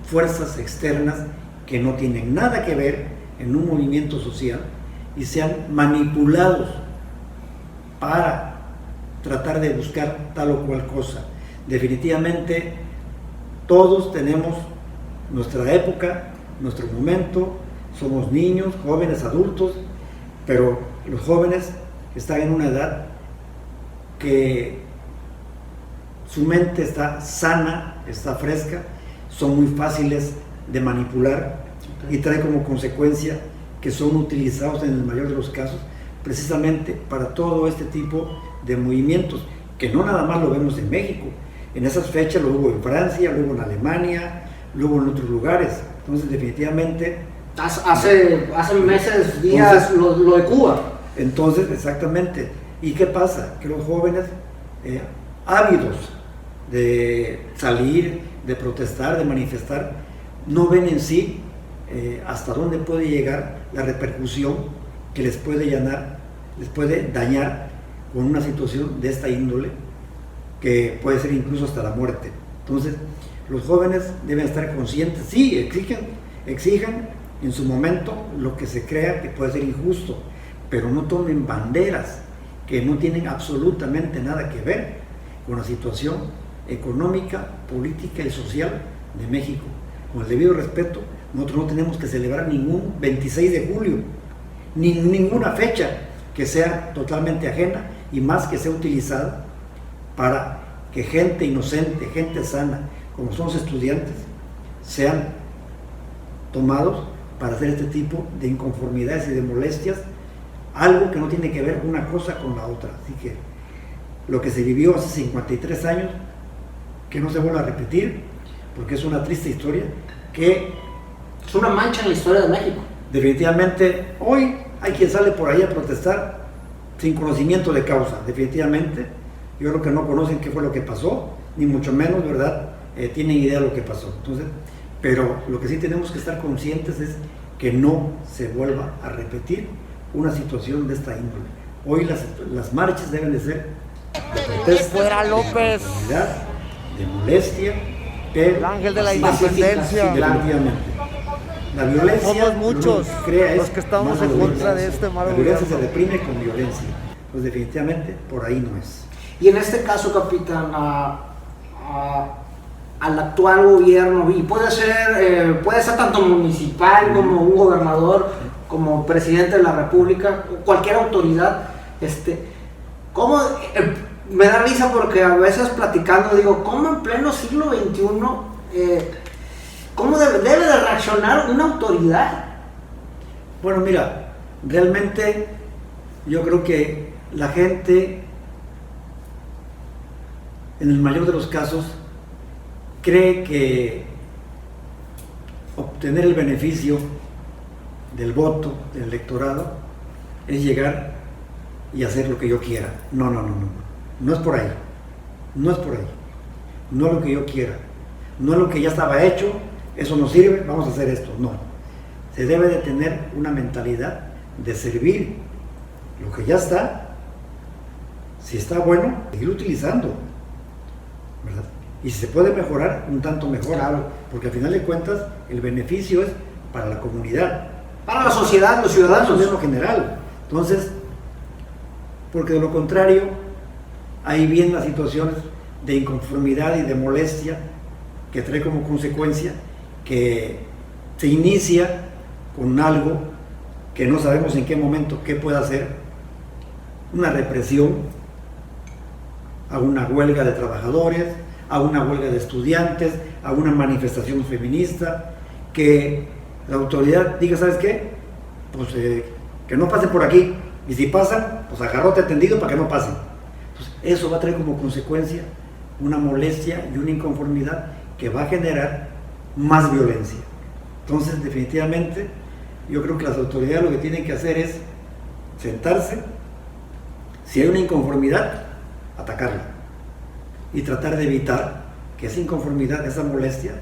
Speaker 2: fuerzas externas que no tienen nada que ver en un movimiento social y sean manipulados para tratar de buscar tal o cual cosa. Definitivamente todos tenemos nuestra época, nuestro momento, somos niños, jóvenes, adultos, pero los jóvenes están en una edad que su mente está sana, está fresca, son muy fáciles de manipular y trae como consecuencia que son utilizados en el mayor de los casos precisamente para todo este tipo de movimientos, que no nada más lo vemos en México. En esas fechas lo hubo en Francia, lo hubo en Alemania, lo hubo en otros lugares. Entonces, definitivamente...
Speaker 1: Hace meses, días, entonces, lo de Cuba.
Speaker 2: Entonces, exactamente. ¿Y qué pasa? Que los jóvenes ávidos de salir, de protestar, de manifestar, no ven en sí hasta dónde puede llegar la repercusión que les puede dañar con una situación de esta índole, que puede ser incluso hasta la muerte. Entonces, los jóvenes deben estar conscientes, sí, exijan en su momento lo que se crea que puede ser injusto, pero no tomen banderas que no tienen absolutamente nada que ver con la situación económica, política y social de México. Con el debido respeto, nosotros no tenemos que celebrar ningún 26 de julio, ninguna fecha que sea totalmente ajena y más que sea utilizada para que gente inocente, gente sana, como son los estudiantes, sean tomados para hacer este tipo de inconformidades y de molestias, algo que no tiene que ver una cosa con la otra. Así que lo que se vivió hace 53 años, que no se vuelva a repetir, porque es una triste historia, que
Speaker 1: es una mancha en la historia de México.
Speaker 2: Definitivamente, hoy hay quien sale por ahí a protestar sin conocimiento de causa, definitivamente. Yo creo que no conocen qué fue lo que pasó, ni mucho menos, ¿verdad? Tienen idea de lo que pasó. Entonces, pero lo que sí tenemos que estar conscientes es que no se vuelva a repetir una situación de esta índole. Hoy las marchas deben de ser de protesta,
Speaker 3: ¡fuera López!
Speaker 2: De molestia, pero
Speaker 3: el ángel de la independencia.
Speaker 2: Definitivamente. La violencia
Speaker 3: somos muchos
Speaker 2: crea
Speaker 3: los que estamos en contra de este malo gobierno.
Speaker 2: La violencia se reprime con violencia. Pues definitivamente por ahí no es.
Speaker 1: Y en este caso, capitán, al actual gobierno, y puede ser tanto municipal como un gobernador, como presidente de la República, cualquier autoridad, ¿cómo? Me da risa porque a veces platicando digo, ¿cómo en pleno siglo XXI, cómo debe de reaccionar una autoridad?
Speaker 2: Bueno, mira, realmente yo creo que la gente, en el mayor de los casos, cree que obtener el beneficio del voto, del electorado, es llegar y hacer lo que yo quiera. No es por ahí, no es lo que yo quiera, no es lo que ya estaba hecho, eso no sirve, vamos a hacer esto, no. Se debe de tener una mentalidad de servir lo que ya está, si está bueno, seguir utilizando, ¿verdad? Y si se puede mejorar, un tanto mejor,
Speaker 1: claro,
Speaker 2: porque al final de cuentas el beneficio es para la comunidad,
Speaker 1: para la sociedad, los ciudadanos
Speaker 2: en lo general. Entonces, porque de lo contrario ahí vienen las situaciones de inconformidad y de molestia que trae como consecuencia que se inicia con algo que no sabemos en qué momento, qué puede hacer, una represión a una huelga de trabajadores, a una huelga de estudiantes, a una manifestación feminista, que la autoridad diga, ¿sabes qué? Pues que no pasen por aquí, y si pasan, pues agarrote tendido para que no pasen. Entonces, eso va a traer como consecuencia una molestia y una inconformidad que va a generar más violencia. Entonces, definitivamente, yo creo que las autoridades lo que tienen que hacer es sentarse, si hay una inconformidad, atacarla y tratar de evitar que esa inconformidad, esa molestia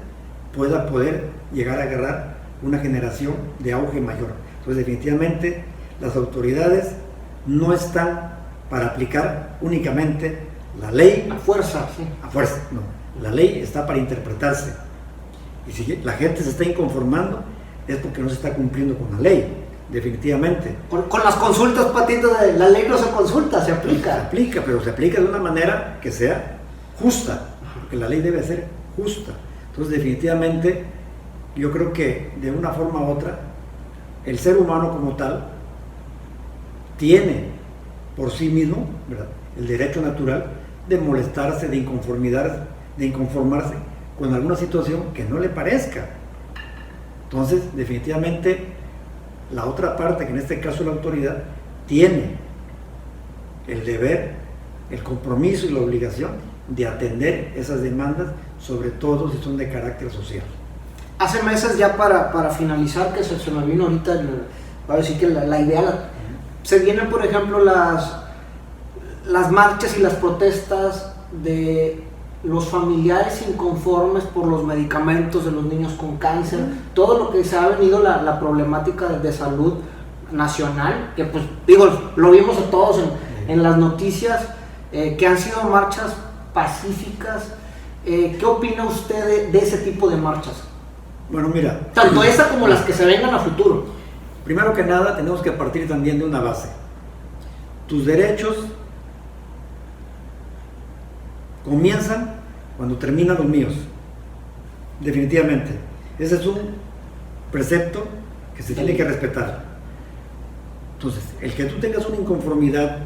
Speaker 2: pueda poder llegar a agarrar una generación de auge mayor. Entonces, definitivamente, las autoridades no están para aplicar únicamente la ley
Speaker 1: a fuerza, sí.
Speaker 2: A fuerza, no. La ley está para interpretarse. Y si la gente se está inconformando, es porque no se está cumpliendo con la ley, definitivamente.
Speaker 1: Con las consultas, Patito, de la ley no se consulta, se aplica.
Speaker 2: Se aplica, pero se aplica de una manera que sea justa, porque la ley debe ser justa. Entonces, definitivamente, yo creo que de una forma u otra, el ser humano como tal tiene por sí mismo, ¿verdad?, el derecho natural de molestarse, de inconformarse con alguna situación que no le parezca. Entonces, definitivamente, la otra parte, que en este caso la autoridad, tiene el deber, el compromiso y la obligación de atender esas demandas, sobre todo si son de carácter social.
Speaker 1: Hace meses, ya para finalizar, que se me vino ahorita, voy a decir que la idea, se vienen, por ejemplo, las marchas y las protestas de los familiares inconformes por los medicamentos de los niños con cáncer, todo lo que se ha venido la problemática de salud nacional, que pues digo, lo vimos a todos en las noticias, que han sido marchas pacíficas. ¿Qué opina usted de ese tipo de marchas?
Speaker 2: Bueno, mira,
Speaker 1: Tanto esta como las que se vengan a futuro.
Speaker 2: primero que nada tenemos que partir también de una base. Tus derechos comienzan cuando terminan los míos, definitivamente. Ese es un precepto que se tiene que respetar. Entonces, el que tú tengas una inconformidad,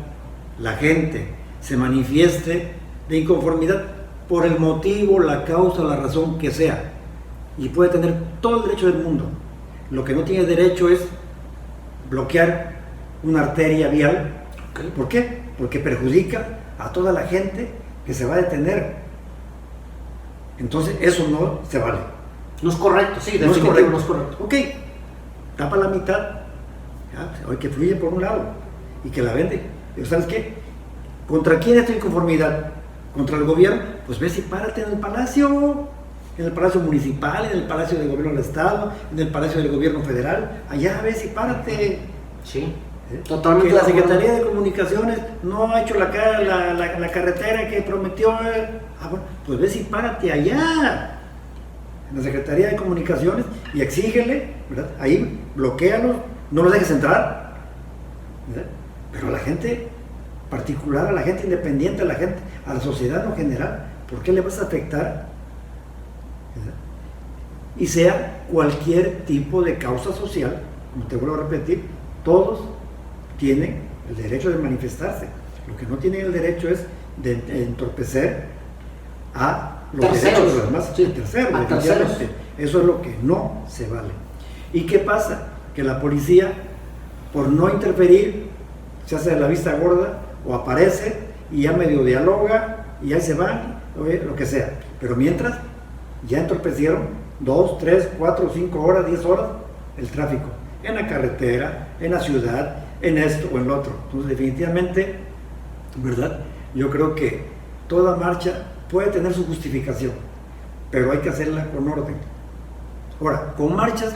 Speaker 2: la gente se manifieste de inconformidad por el motivo, la causa, la razón que sea, y puede tener todo el derecho del mundo. Lo que no tiene derecho es bloquear una arteria vial.
Speaker 1: Okay.
Speaker 2: ¿Por qué? Porque perjudica a toda la gente que se va a detener. Entonces eso no se vale.
Speaker 1: No es correcto, sí,
Speaker 2: No es
Speaker 1: definitivo,
Speaker 2: correcto.
Speaker 1: no es correcto.
Speaker 2: Ok, tapa la mitad, ya, que fluye por un lado y que la vende. Pero ¿sabes qué? ¿Contra quién es tu inconformidad? ¿Contra el gobierno? Pues ves y párate en el palacio municipal, en el palacio del gobierno del estado, en el palacio del gobierno federal, allá ves y párate.
Speaker 1: Sí, totalmente.
Speaker 2: Que la
Speaker 1: de acuerdo.
Speaker 2: Secretaría de Comunicaciones no ha hecho la carretera que prometió. Bueno, pues ves y párate allá, en la Secretaría de Comunicaciones, y exígele, ¿verdad? Ahí, bloquéalos, no los dejes entrar, ¿verdad? Pero a la gente particular, a la gente independiente, a la sociedad en general, ¿por qué le vas a afectar? ¿Verdad? Y sea cualquier tipo de causa social, como te vuelvo a repetir, todos tienen el derecho de manifestarse. Lo que no tienen el derecho es de entorpecer a los
Speaker 1: Terceros.
Speaker 2: derechos de los demás.
Speaker 1: Sí,
Speaker 2: Terceros,
Speaker 1: a
Speaker 2: definitivamente.
Speaker 1: terceros.
Speaker 2: Eso es lo que no se vale. ¿Y qué pasa? Que la policía, por no interferir, se hace de la vista gorda o aparece y ya medio dialoga y ahí se van, lo que sea. Pero mientras ya entorpecieron 2, 3, 4, 5 horas, 10 horas el tráfico en la carretera, en la ciudad, en esto o en lo otro. Entonces, definitivamente, ¿verdad? Yo creo que toda marcha puede tener su justificación, pero hay que hacerla con orden. Ahora, con marchas,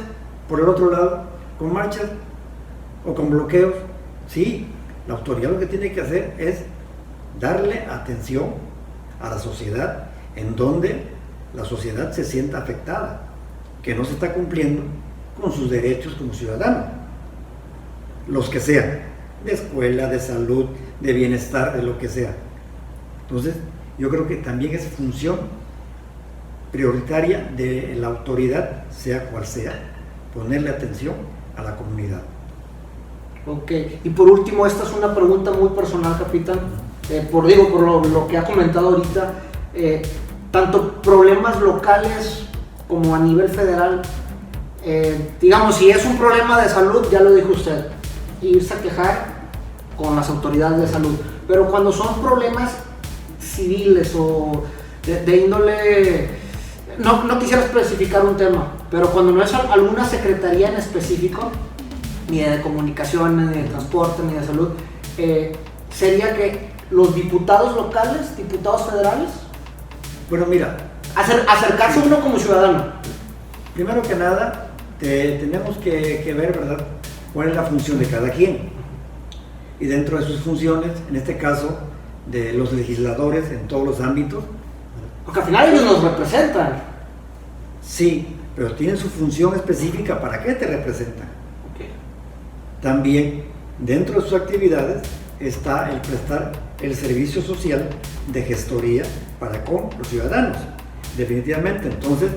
Speaker 2: por el otro lado, con marchas o con bloqueos, sí, la autoridad lo que tiene que hacer es darle atención a la sociedad en donde la sociedad se sienta afectada, que no se está cumpliendo con sus derechos como ciudadano, los que sean, de escuela, de salud, de bienestar, de lo que sea. Entonces, yo creo que también es función prioritaria de la autoridad, sea cual sea, ponerle atención a la comunidad.
Speaker 1: Ok, y por último, esta es una pregunta muy personal, capitán, por lo que ha comentado ahorita, tanto problemas locales como a nivel federal, digamos, si es un problema de salud, ya lo dijo usted, irse a quejar con las autoridades de salud, pero cuando son problemas civiles o de índole, no quisiera especificar un tema, pero cuando no es alguna secretaría en específico, ni de comunicaciones, ni de transporte, ni de salud, sería que los diputados locales, diputados federales,
Speaker 2: Bueno, mira,
Speaker 1: acercarse a uno como ciudadano.
Speaker 2: primero que nada, tenemos que ver, ¿verdad?, cuál es la función de cada quien. Y dentro de sus funciones, en este caso, de los legisladores en todos los ámbitos,
Speaker 1: Porque al final ellos nos representan.
Speaker 2: sí, pero tienen su función específica. ¿Para qué te representan?
Speaker 1: Okay.
Speaker 2: También, dentro de sus actividades, está el prestar el servicio social de gestoría para con los ciudadanos. Definitivamente, entonces,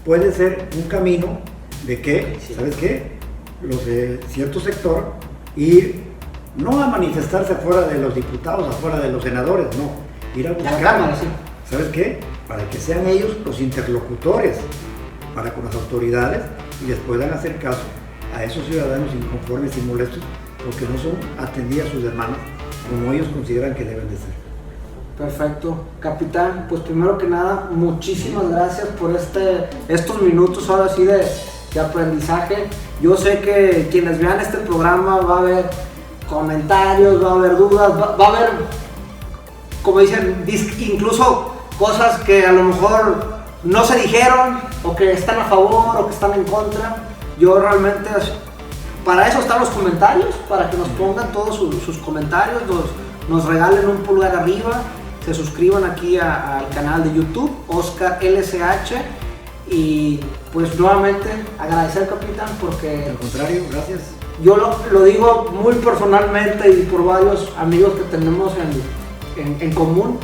Speaker 2: puede ser un camino de que,
Speaker 1: Sí.
Speaker 2: ¿sabes qué?, los de cierto sector ir, no a manifestarse afuera de los diputados, afuera de los senadores, no, ir a
Speaker 1: La
Speaker 2: buscar,
Speaker 1: Cámara, sí.
Speaker 2: ¿sabes qué?, para que sean ellos los interlocutores para con las autoridades y les puedan hacer caso a esos ciudadanos inconformes y molestos porque no son atendidas sus hermanas como ellos consideran que deben de ser.
Speaker 1: Perfecto. Capitán, pues primero que nada, muchísimas gracias por estos minutos ahora sí de aprendizaje. Yo sé que quienes vean este programa va a haber comentarios, va a haber dudas, va a haber, como dicen, incluso cosas que a lo mejor no se dijeron o que están a favor o que están en contra. Yo realmente, para eso están los comentarios, para que nos pongan todos sus comentarios, nos regalen un pulgar arriba, se suscriban aquí al canal de YouTube, Oscar LSH, y pues nuevamente agradecer, capitán, porque...
Speaker 2: Al contrario, gracias.
Speaker 1: Yo lo digo muy personalmente y por varios amigos que tenemos en común,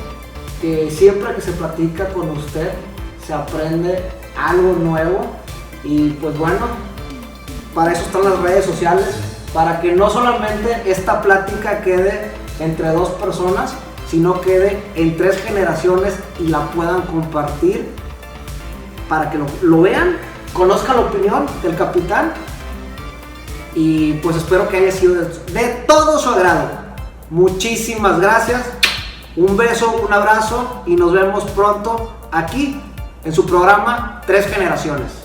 Speaker 1: que siempre que se platica con usted se aprende algo nuevo, y pues bueno, para eso están las redes sociales, para que no solamente esta plática quede entre dos personas, sino quede en 3 generaciones y la puedan compartir para que lo vean, conozcan la opinión del capitán, y pues espero que haya sido de todo su agrado. Muchísimas gracias, un beso, un abrazo y nos vemos pronto aquí en su programa 3 Generaciones.